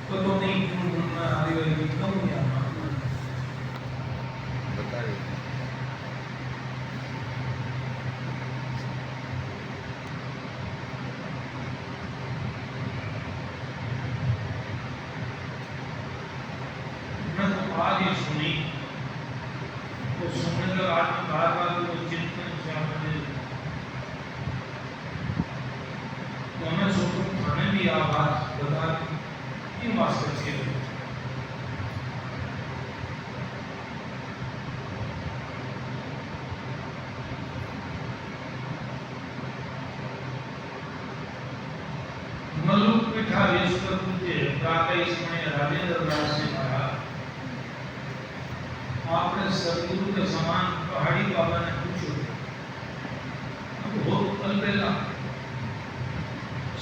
तो नहीं आदिवासी कम या बताइए। मैं तो आज ही सुनी तो सुनने के बाद में बार बार वो चिंतन चाहते तो मैं सोचूं थाने भी आवाज बता क्यों वास्तव से मल्लुक पिठा विश्व पूज्य प्रातः समय राजेंद्र दास ने कहा आपने सदगुरु के समान पहाड़ी बाबा ने पूछो अब बहुत अलबेला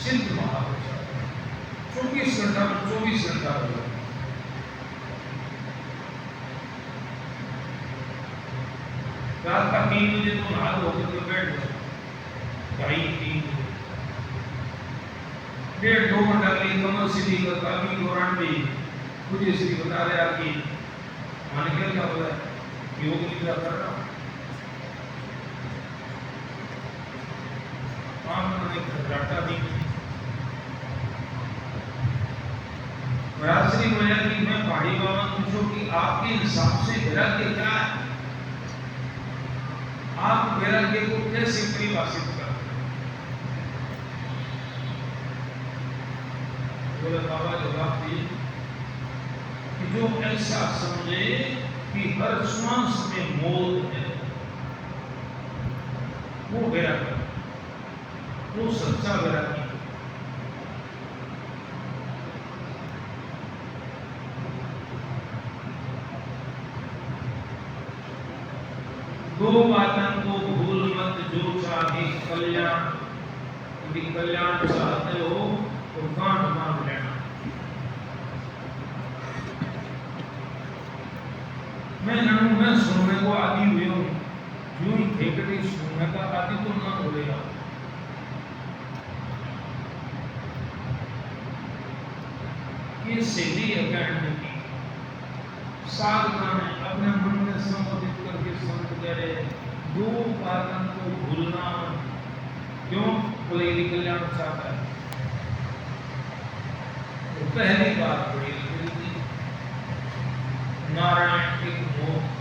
सिद्ध महापुरुष 24 घंटा हो रात का 3 बजे तो नहा होकर तो बैठ जाओ 2:30-3 डेढ़ 2 घंटा के लिए कमर सीधी करता भी दौरान भी कुछ इसकी बता रहे कि मान के क्या बोला योग निद्रा कर रहा आपने घबराहटा नहीं राजश्री बोला कि मैं पहाड़ी बाबा पूछो कि आपके हिसाब से वैराग्य क्या है आप वैराग्य को कैसे परिभाषित करते हैं बोले बाबा जवाब दिए कि जो ऐसा समझे कि हर श्वास में मौत है वो वैराग्य वो सच्चा वैराग्य दो बातों को भूल मत जो चाहे कल्याण यदि कल्याण चाहते हो तो गांठ बांध लेना मैं सुनने को आदि हुए हूँ यूं ही ठेकड़ी सुनने का आदि तो ना बोलेगा ये सीधी अकेडमी की साधना में अपने मन में संबोधित करके संत करे दो बातों को भूलना क्यों कोई यदि कल्याण चाहता है तो पहली बात बड़ी नारायण एक मोक्ष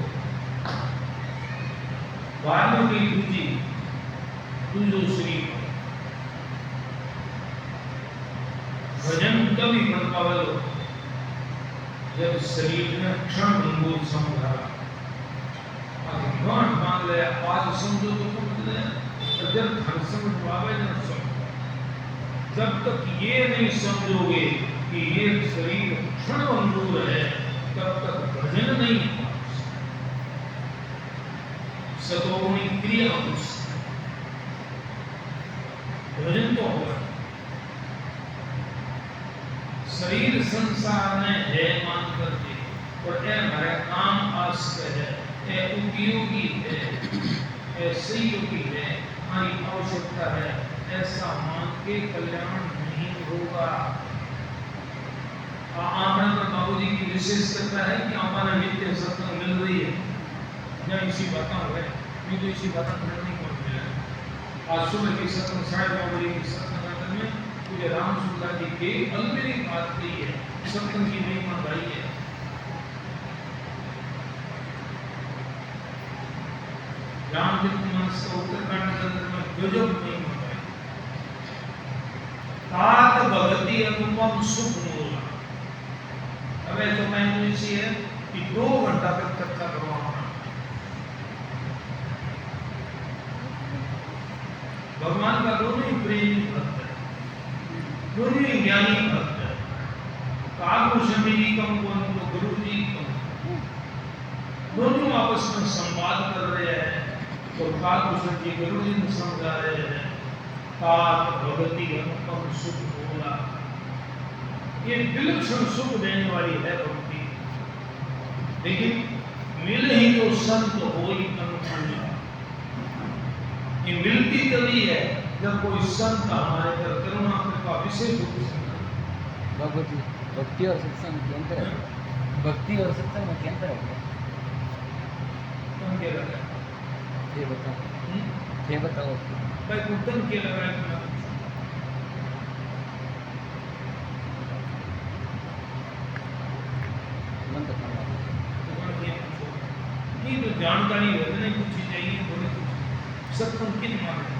वाल्मीकि दूजी तुझो श्री भजन कभी मन पावल जब शरीर में क्षण भंगुर समझारा गांठ बांध ले आज समझो तो समझ ले जब धन समझ पावे न समझ जब तक ये नहीं समझोगे कि ये शरीर क्षण भंगुर है तब तक भजन नहीं होगा सतोगुणी क्रिया भजन तो होगा शरीर संसार में है मान करके और ये हमारे काम आश्रय है ये उपयोगी है ये सहयोगी है हमारी आवश्यकता है ऐसा मान के कल्याण नहीं होगा आपने तो बाबू जी की विशेषता है कि हमारा नित्य सत्संग मिल रही है या इसी बातें हो गए मैं तो इसी बातें नहीं पहुंच मिला आज सुबह की सत्संग 9:30 बजे की सत्संग में मुझे राम सुंदर जी की अलमेरी बात कही है सत्संग की महिमा गाई है रामचरितमानस का उत्तरकांड के अंदर में गजब महिमा गाई तात भगति अनुपम सुख मूला अब तो मैं इसी है कि 2 घंटा तक चर्चा करवाना भगवान का दोनों ही प्रेमी भक्त है दोनों ही ज्ञानी भक्त है कालभूषण जी कम को गुरु जी कम दोनों आपस में संवाद कर रहे हैं तो कालभूषण जी गुरु जी ने समझा रहे हैं तात भगति अनुपम सुख मूला ये विलक्षण सुख देने वाली है भक्ति लेकिन मिले ही तो संत हो ही अनुकूल ये मिलती तभी है जब कोई संत हमारे पर करुणा कृपा विशेष रूप से बाबू जी भक्ति और सत्संग में क्या अंतर है? भक्ति और सत्संग में क्या अंतर है? तुम क्या लगा? ये बताओ। ये बताओ। भाई तुम क्या लगा है तुम्हारा? मन तो खाना तुम्हारा क्या पूछो? नहीं तो जानकारी रहती नहीं कुछ चीज चाहिए बोले कुछ सत्संग किन माने?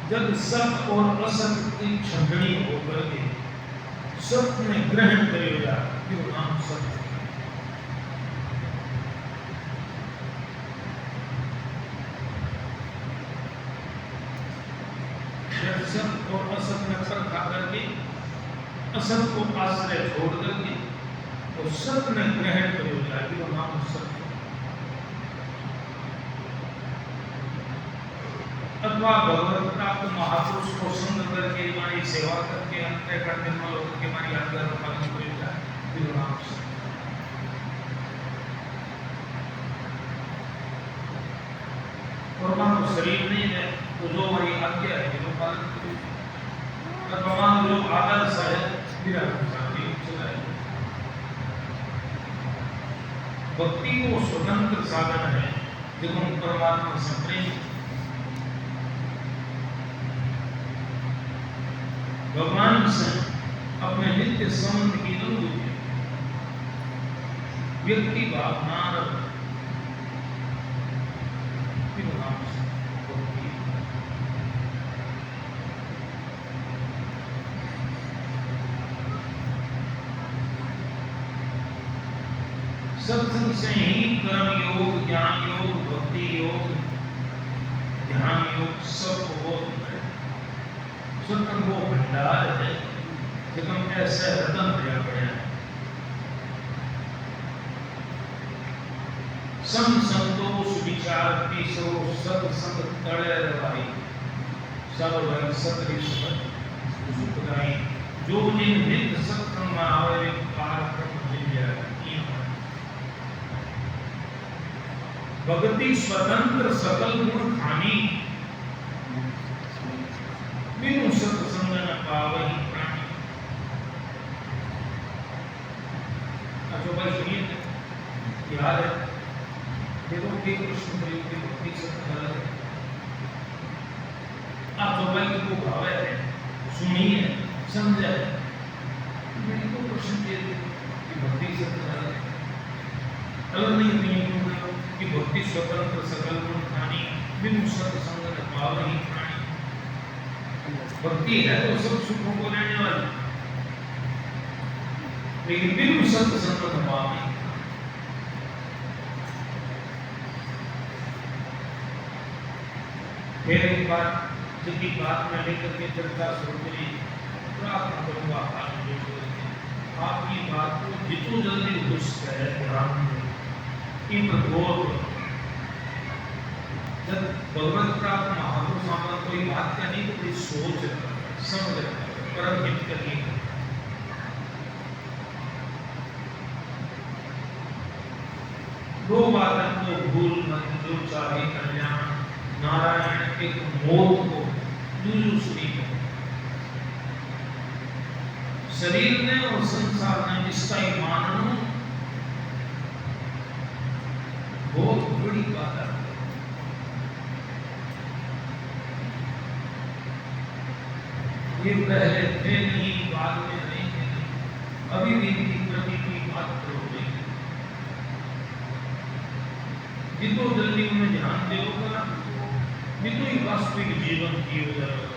जब सत्य और असत्य की छंटनी होकर के सत्य ने ग्रहण करेगा कि वो नाम सत्य है। जब सत्य और असत्य में फर्क खा करके असत्य को आश्रय छोड़ करके और सत्य ने ग्रहण करेगा कि वो नाम सत्य है। अथवा भगवत प्राप्त महापुरुष को संग करके हमारी सेवा करके अंतर करने वालों के हमारी आज्ञा का पालन करेगा फिर नाम सत्य। और मान शरीर नहीं है तो जो हमारी आज्ञा है वो पालन करेगा। अथवा मान जो आदर्श है फिर चलाए। भक्ति को स्वतंत्र साधन है जो हम परमात्मा से प्रेम भगवान से अपने नित्य संबंध की अनुभूति व्यक्ति भावना सत्संग से ही कर्म योग ज्ञान योग भक्ति योग ध्यान योग सब हो सत्संग वो भंडार है जिसमें ऐसे रतन दिया गया है। सम संतोष विचार तीसरो सत्संग तड़े रवाई सर्व सतरी सुखदाई जो जिन नित्य सत्संग में आवे कार्यक्रम मिल जाए। भक्ति स्वतंत्र सकल गुण खानी बिनु सत्संग न पावहि प्राणी। जो भाई सुनिए याद है देखो कि कृष्ण प्रेम की भक्ति सत्संग है। आप जो भाई को भाव है सुनिए समझे मेरी को कृष्ण प्रेम की भक्ति सत्संग है अलग नहीं नहीं कि भक्ति स्वतंत्र सकल गुण खानी बिनु सत्संग न पावहि प्राणी। भक्ति है तो सब सुखों को लेने वाली लेकिन बिनु सत्संग न पावहि। फिर एक बार जिसकी बात में लेकर के चर्चा शुरू करी प्रार्थना करूंगा आपकी बात को जितनी जल्दी हो सके ध्यान इन गौर जब भगवत प्राप्त महापुरुष हमारा कोई बात करनी तो कोई सोच समझ परम हित करनी दो बातों को भूल मत जो चाहे कल्याण नारायण के मौत को दूसरी शरीर ने और संसार ने इसका ईमान बहुत बड़ी बात है। ये पहले थे नहीं बाद में नहीं थे अभी भी इनकी प्रति की बात करो जितो जल्दी उन्हें ध्यान देगा जितो ही वास्तविक जीवन की हो जाएगा।